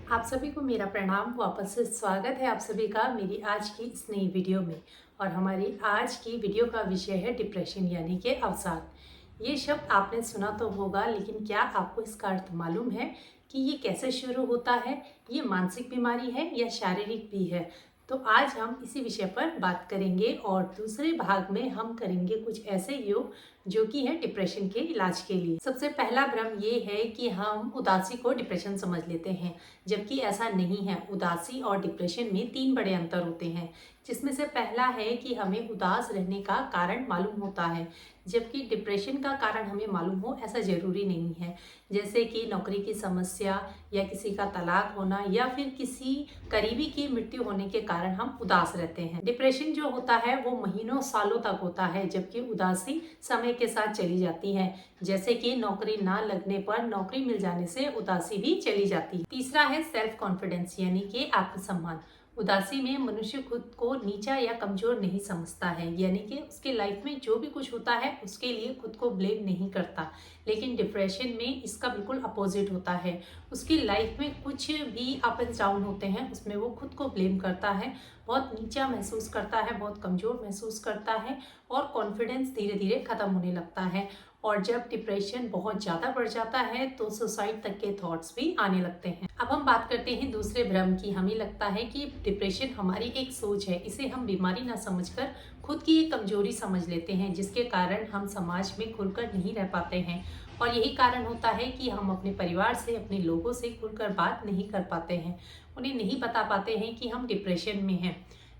आप सभी को मेरा प्रणाम। वापस से स्वागत है आप सभी का मेरी आज की इस नई वीडियो में। और हमारी आज की वीडियो का विषय है डिप्रेशन यानी कि अवसाद। ये शब्द आपने सुना तो होगा, लेकिन क्या आपको इसका अर्थ मालूम है कि ये कैसे शुरू होता है? ये मानसिक बीमारी है या शारीरिक भी है? तो आज हम इसी विषय पर बात करेंगे और दूसरे भाग में हम करेंगे कुछ ऐसे योग जो कि है डिप्रेशन के इलाज के लिए। सबसे पहला भ्रम ये है कि हम उदासी को डिप्रेशन समझ लेते हैं, जबकि ऐसा नहीं है। उदासी और डिप्रेशन में 3 बड़े अंतर होते हैं, जिसमें से पहला है कि हमें उदास रहने का कारण मालूम होता है, जबकि डिप्रेशन का कारण हमें मालूम हो ऐसा ज़रूरी नहीं है। जैसे कि नौकरी की समस्या या किसी का तलाक होना या फिर किसी करीबी की मृत्यु होने के कारण हम उदास रहते हैं। डिप्रेशन जो होता है वो महीनों सालों तक होता है, जबकि उदासी समय के साथ चली जाती है। जैसे कि नौकरी ना लगने पर नौकरी मिल जाने से उदासी भी चली जाती है। तीसरा है सेल्फ कॉन्फिडेंस यानी कि आत्मसम्मान। उदासी में मनुष्य खुद को नीचा या कमजोर नहीं समझता है, यानी कि उसके लाइफ में जो भी कुछ होता है उसके लिए खुद को ब्लेम नहीं करता। लेकिन डिप्रेशन में इसका बिल्कुल अपोजिट होता है। उसकी लाइफ में कुछ भी अप एंड डाउन होते हैं उसमें वो खुद को ब्लेम करता है, बहुत नीचा महसूस करता है, बहुत कमजोर महसूस करता है और कॉन्फिडेंस धीरे धीरे खत्म होने लगता है। और जब डिप्रेशन बहुत ज़्यादा बढ़ जाता है तो सुसाइड तक के थॉट्स भी आने लगते हैं। अब हम बात करते हैं दूसरे भ्रम की। हमें लगता है कि डिप्रेशन हमारी एक सोच है, इसे हम बीमारी ना समझकर खुद की एक कमजोरी समझ लेते हैं, जिसके कारण हम समाज में खुलकर नहीं रह पाते हैं। और यही कारण होता है कि हम अपने परिवार से, अपने लोगों से खुलकर बात नहीं कर पाते हैं, उन्हें नहीं बता पाते हैं कि हम डिप्रेशन में हैं।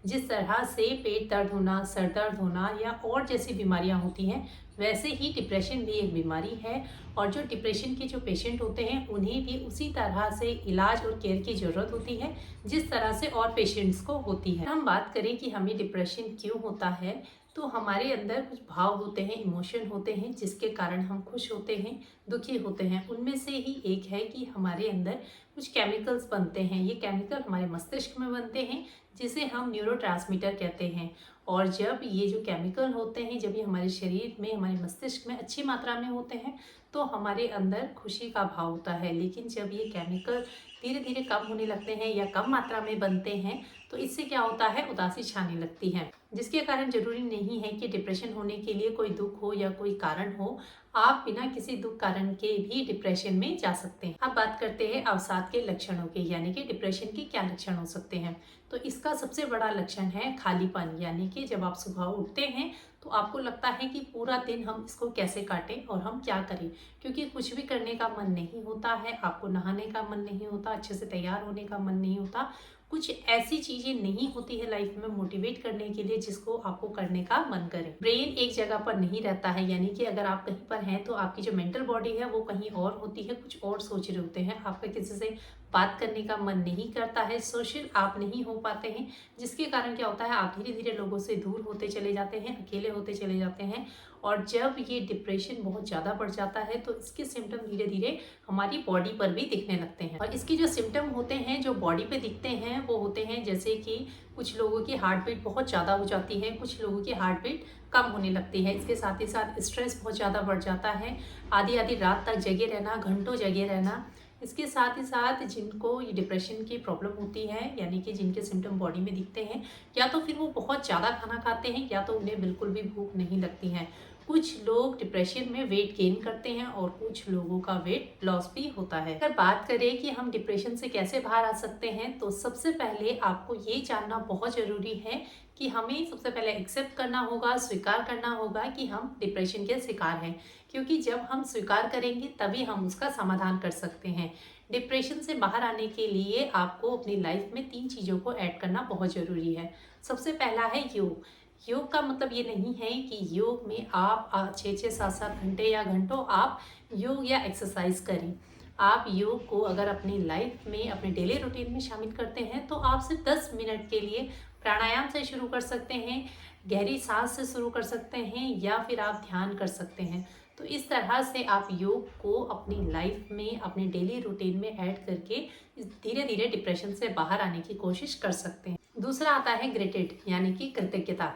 जिस तरह से पेट दर्द होना, सर दर्द होना या और जैसी बीमारियां होती हैं, वैसे ही डिप्रेशन भी एक बीमारी है। और जो डिप्रेशन के जो पेशेंट होते हैं उन्हें भी उसी तरह से इलाज और केयर की ज़रूरत होती है जिस तरह से और पेशेंट्स को होती है। हम बात करें कि हमें डिप्रेशन क्यों होता है, तो हमारे अंदर कुछ भाव होते हैं, इमोशन होते हैं, जिसके कारण हम खुश होते हैं, दुखी होते हैं। उनमें से ही एक है कि हमारे अंदर कुछ केमिकल्स बनते हैं। ये केमिकल हमारे मस्तिष्क में बनते हैं, जिसे हम न्यूरोट्रांसमीटर कहते हैं। और जब ये जो केमिकल होते हैं, जब ये हमारे शरीर में, हमारे मस्तिष्क में अच्छी मात्रा में होते हैं तो हमारे अंदर खुशी का भाव होता है। लेकिन जब ये केमिकल धीरे धीरे कम होने लगते हैं या कम मात्रा में बनते हैं तो इससे क्या होता है, उदासी छाने लगती है। जिसके कारण जरूरी नहीं है कि डिप्रेशन होने के लिए कोई दुख हो या कोई कारण हो, आप बिना किसी दुख कारण के भी डिप्रेशन में जा सकते हैं। अब बात करते हैं अवसाद के लक्षणों के, यानी कि डिप्रेशन के क्या लक्षण हो सकते हैं। तो इसका सबसे बड़ा लक्षण है खालीपन, यानी कि जब आप सुबह उठते हैं तो आपको लगता है कि पूरा दिन हम इसको कैसे काटें और हम क्या करें, क्योंकि कुछ भी करने का मन नहीं होता है, आपको नहाने का मन नहीं होता, अच्छे से तैयार होने का मन नहीं होता, कुछ ऐसी चीजें नहीं होती है लाइफ में मोटिवेट करने के लिए जिसको आपको करने का मन करे। ब्रेन एक जगह पर नहीं रहता है, यानी कि अगर आप कहीं पर हैं तो आपकी जो मेंटल बॉडी है वो कहीं और होती है, कुछ और सोच रहे होते हैं। आपका किसी से बात करने का मन नहीं करता है, सोशल आप नहीं हो पाते हैं, जिसके कारण क्या होता है, आप धीरे धीरे लोगों से दूर होते चले जाते हैं, अकेले होते चले जाते हैं। और जब ये डिप्रेशन बहुत ज़्यादा बढ़ जाता है तो इसके सिम्टम धीरे धीरे हमारी बॉडी पर भी दिखने लगते हैं। और इसके जो सिम्टम होते हैं जो बॉडी पे दिखते हैं वो होते हैं जैसे कि कुछ लोगों की हार्ट बीट बहुत ज़्यादा हो जाती है, कुछ लोगों की हार्ट बीट कम होने लगती है। इसके साथ ही साथ स्ट्रेस बहुत ज़्यादा बढ़ जाता है, आधी आधी रात तक जगे रहना, घंटों जगे रहना। इसके साथ ही साथ जिनको ये डिप्रेशन की प्रॉब्लम होती है, यानी कि जिनके सिम्टम बॉडी में दिखते हैं, या तो फिर वो बहुत ज़्यादा खाना खाते हैं या तो उन्हें बिल्कुल भी भूख नहीं लगती है। कुछ लोग डिप्रेशन में वेट गेन करते हैं और कुछ लोगों का वेट लॉस भी होता है। अगर बात करें कि हम डिप्रेशन से कैसे बाहर आ सकते हैं, तो सबसे पहले आपको ये जानना बहुत ज़रूरी है कि हमें सबसे पहले एक्सेप्ट करना होगा, स्वीकार करना होगा कि हम डिप्रेशन के शिकार हैं। क्योंकि जब हम स्वीकार करेंगे तभी हम उसका समाधान कर सकते हैं। डिप्रेशन से बाहर आने के लिए आपको अपनी लाइफ में 3 चीज़ों को ऐड करना बहुत ज़रूरी है। सबसे पहला है योग। योग का मतलब ये नहीं है कि योग में आप 6-6, 7-7 घंटे या घंटों आप योग या एक्सरसाइज करें। आप योग को अगर अपनी लाइफ में, अपने डेली रूटीन में शामिल करते हैं तो आप सिर्फ 10 मिनट के लिए प्राणायाम से शुरू कर सकते हैं, गहरी सांस से शुरू कर सकते हैं या फिर आप ध्यान कर सकते हैं। तो इस तरह से आप योग को अपनी लाइफ में, अपने डेली रूटीन में ऐड करके धीरे धीरे डिप्रेशन से बाहर आने की कोशिश कर सकते हैं। दूसरा आता है ग्रेटिड, यानी कि कृतज्ञता।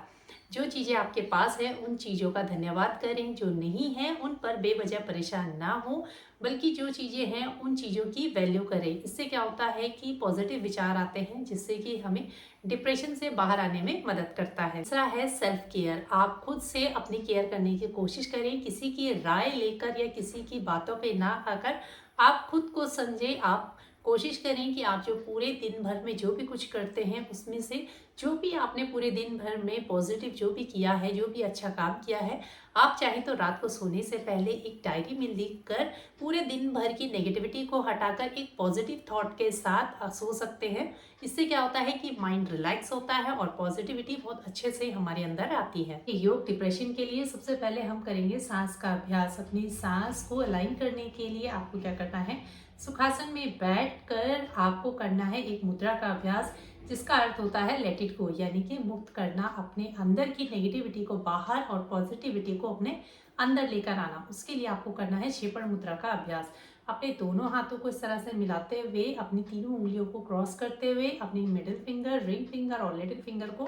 जो चीज़ें आपके पास है उन चीज़ों का धन्यवाद करें, जो नहीं है उन पर बेवजह परेशान ना हो, बल्कि जो चीज़ें हैं उन चीज़ों की वैल्यू करें। इससे क्या होता है कि पॉजिटिव विचार आते हैं, जिससे कि हमें डिप्रेशन से बाहर आने में मदद करता है। दूसरा है सेल्फ केयर। आप खुद से अपनी केयर करने की कोशिश करें, किसी की राय लेकर या किसी की बातों पे ना आकर आप खुद को समझें। आप कोशिश करें कि आप जो पूरे दिन भर में जो भी कुछ करते हैं उसमें से जो भी आपने पूरे दिन भर में पॉजिटिव जो भी किया है, जो भी अच्छा काम किया है, आप चाहें तो रात को सोने से पहले एक डायरी में लिख कर पूरे दिन भर की नेगेटिविटी को हटाकर एक पॉजिटिव थॉट के साथ आप सो सकते हैं। इससे क्या होता है कि माइंड रिलैक्स होता है और पॉजिटिविटी बहुत अच्छे से हमारे अंदर आती है। योग डिप्रेशन के लिए सबसे पहले हम करेंगे सांस का अभ्यास। अपनी सांस को अलाइन करने के लिए आपको क्या करना है, सुखासन में बैठकर आपको करना है एक मुद्रा का अभ्यास, जिसका अर्थ होता है लेट इट गो, यानी कि मुक्त करना, अपने अंदर की नेगेटिविटी को बाहर और पॉजिटिविटी को अपने अंदर लेकर आना। उसके लिए आपको करना है क्षेपण मुद्रा का अभ्यास। अपने दोनों हाथों को इस तरह से मिलाते हुए, अपनी तीनों उंगलियों को क्रॉस करते हुए, अपनी मिडिल फिंगर, रिंग फिंगर और लिटिल फिंगर को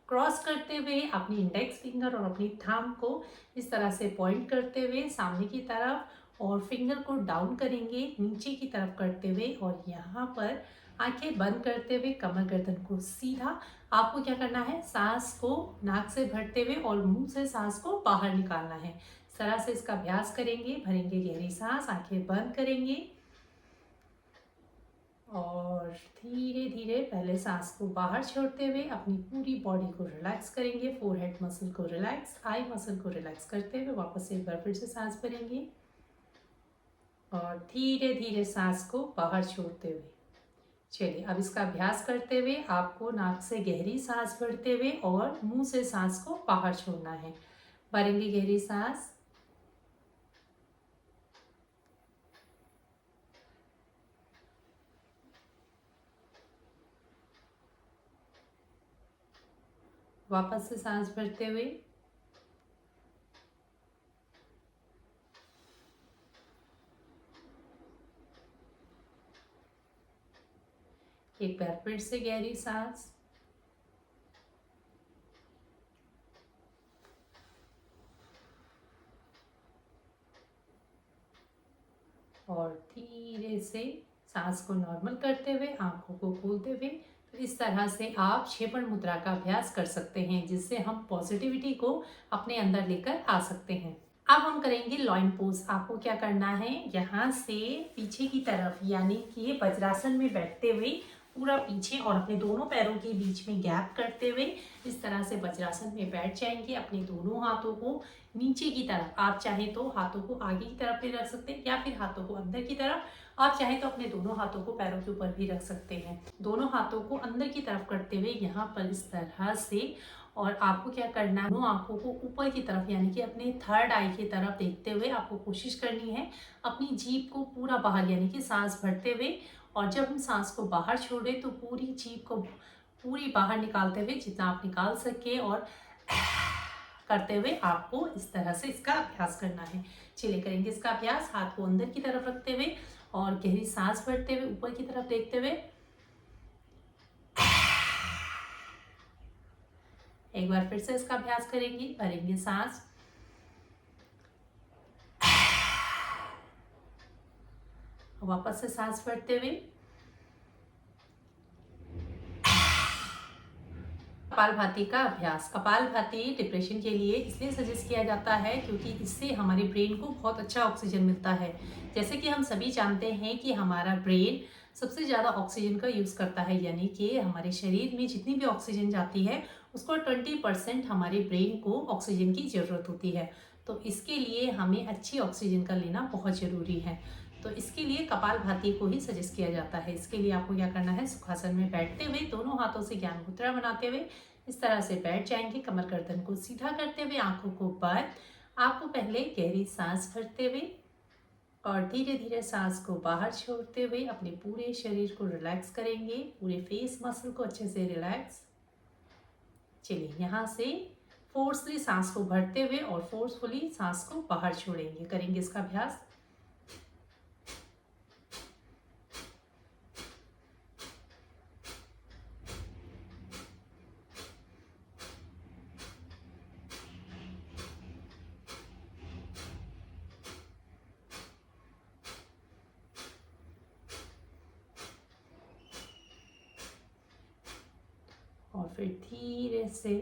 क्रॉस करते हुए, अपनी इंडेक्स फिंगर और अपनी थंब को इस तरह से पॉइंट करते हुए सामने की तरफ, और फिंगर को डाउन करेंगे नीचे की तरफ करते हुए, और यहाँ पर आंखें बंद करते हुए कमर गर्दन को सीधा। आपको क्या करना है, सांस को नाक से भरते हुए और मुंह से सांस को बाहर निकालना है। इस तरह से इसका अभ्यास करेंगे। भरेंगे गहरी सांस, आंखें बंद करेंगे और धीरे धीरे पहले सांस को बाहर छोड़ते हुए अपनी पूरी बॉडी को रिलैक्स करेंगे। फोरहेड मसल को रिलैक्स, आई मसल को रिलैक्स करते हुए वापस एक बार फिर से सांस भरेंगे और धीरे धीरे सांस को बाहर छोड़ते हुए। चलिए, अब इसका अभ्यास करते हुए आपको नाक से गहरी सांस भरते हुए और मुंह से सांस को बाहर छोड़ना है। भरेंगे गहरी सांस, वापस से सांस भरते हुए, एक बार फिर से गहरी सांस, और धीरे से सांस को नॉर्मल करते हुए आंखों को खोलते हुए। तो इस तरह से आप क्षेपण मुद्रा का अभ्यास कर सकते हैं, जिससे हम पॉजिटिविटी को अपने अंदर लेकर आ सकते हैं। अब हम करेंगे लॉइन पोज। आपको क्या करना है, यहाँ से पीछे की तरफ, यानी कि वज्रासन में बैठते हुए पूरा पीछे और अपने दोनों पैरों के बीच में गैप करते हुए इस तरह से वज्रासन में बैठ जाएंगे। अपने दोनों हाथों को नीचे की तरफ, आप चाहें तो हाथों को आगे की तरफ भी रख सकते हैं या फिर हाथों को अंदर की तरफ। आप चाहें तो अपने दोनों हाथों को पैरों के ऊपर भी रख सकते हैं। दोनों हाथों को अंदर की तरफ करते हुए यहाँ पर इस तरह से, और आपको क्या करना है, दोनों आंखों को ऊपर की तरफ यानी कि अपने थर्ड आई की तरफ देखते हुए आपको कोशिश करनी है अपनी जीभ को पूरा बाहर, यानी कि सांस भरते हुए, और जब हम सांस को बाहर छोड़े तो पूरी जीभ को पूरी बाहर निकालते हुए जितना आप निकाल सके और करते हुए आपको इस तरह से इसका अभ्यास करना है। चलिए करेंगे इसका अभ्यास। हाथ को अंदर की तरफ रखते हुए और गहरी सांस भरते हुए ऊपर की तरफ देखते हुए। एक बार फिर से इसका अभ्यास करेंगे। भरेंगे सांस, वापस से सांस भरते हुए। कपालभाति का अभ्यास। कपालभाति डिप्रेशन के लिए इसलिए सजेस्ट किया जाता है क्योंकि इससे हमारे ब्रेन को बहुत अच्छा ऑक्सीजन मिलता है। जैसे कि हम सभी जानते हैं कि हमारा ब्रेन सबसे ज़्यादा ऑक्सीजन का यूज़ करता है, यानी कि हमारे शरीर में जितनी भी ऑक्सीजन जाती है उसको 20% हमारे ब्रेन को ऑक्सीजन की ज़रूरत होती है। तो इसके लिए हमें अच्छी ऑक्सीजन का लेना बहुत ज़रूरी है। तो इसके लिए कपालभाति को ही सजेस्ट किया जाता है। इसके लिए आपको क्या करना है, सुखासन में बैठते हुए दोनों हाथों से ज्ञान मुद्रा बनाते हुए इस तरह से बैठ जाएंगे। कमर गर्दन को सीधा करते हुए आंखों को बंद। आपको पहले गहरी सांस भरते हुए और धीरे धीरे सांस को बाहर छोड़ते हुए अपने पूरे शरीर को रिलैक्स करेंगे, पूरे फेस मसल को अच्छे से रिलैक्स। चलिए यहाँ से फोर्सली सांस को भरते हुए और फोर्सफुली सांस को बाहर छोड़ेंगे। करेंगे इसका अभ्यास। फिर धीरे से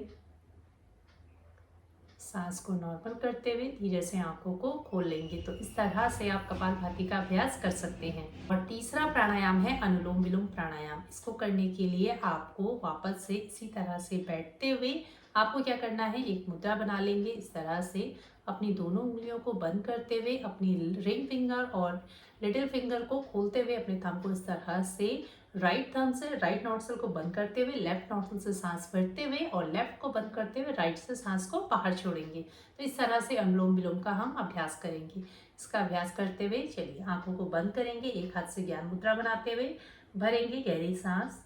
सांस को नॉर्मल करते हुए धीरे से आंखों को खोल लेंगे। तो इस तरह से आप कपालभाति का अभ्यास कर सकते हैं। और तीसरा प्राणायाम है अनुलोम विलोम प्राणायाम। इसको करने के लिए आपको वापस से इसी तरह से बैठते हुए आपको क्या करना है, एक मुद्रा बना लेंगे। इस तरह से अपनी दोनों उंगलियों को बंद करते हुए अपनी रिंग फिंगर और लिटिल फिंगर को खोलते हुए अपने थंब को इस तरह से राइट थंब से राइट नोस्ट्रल को बंद करते हुए लेफ्ट नोस्ट्रल से सांस भरते हुए और लेफ्ट को बंद करते हुए राइट से सांस को बाहर छोड़ेंगे। तो इस तरह से अनुलोम विलोम का हम अभ्यास करेंगे। इसका अभ्यास करते हुए चलिए आंखों को बंद करेंगे, एक हाथ से ज्ञान मुद्रा बनाते हुए भरेंगे गहरी सांस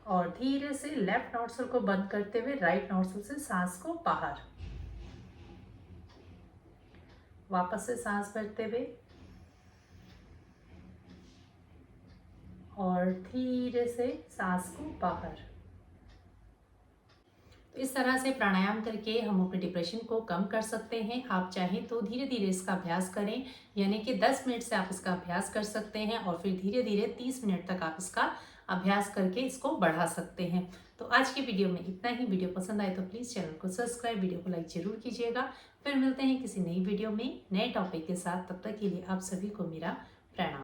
और धीरे से लेफ्ट नोस्ट्रल को बंद करते हुए राइट नोस्ट्रल से सांस को बाहर, वापस से सांस भरते हुए और धीरे से सांस को बाहर। तो इस तरह से प्राणायाम करके हम अपने डिप्रेशन को कम कर सकते हैं। आप चाहें तो धीरे धीरे इसका अभ्यास करें, यानी कि 10 मिनट से आप इसका अभ्यास कर सकते हैं और फिर धीरे धीरे 30 मिनट तक आप इसका अभ्यास करके इसको बढ़ा सकते हैं। तो आज की वीडियो में इतना ही। वीडियो पसंद आए तो प्लीज़ चैनल को सब्सक्राइब, वीडियो को लाइक जरूर कीजिएगा। फिर मिलते हैं किसी नई वीडियो में नए टॉपिक के साथ। तब तक के लिए आप सभी को मेरा प्रणाम।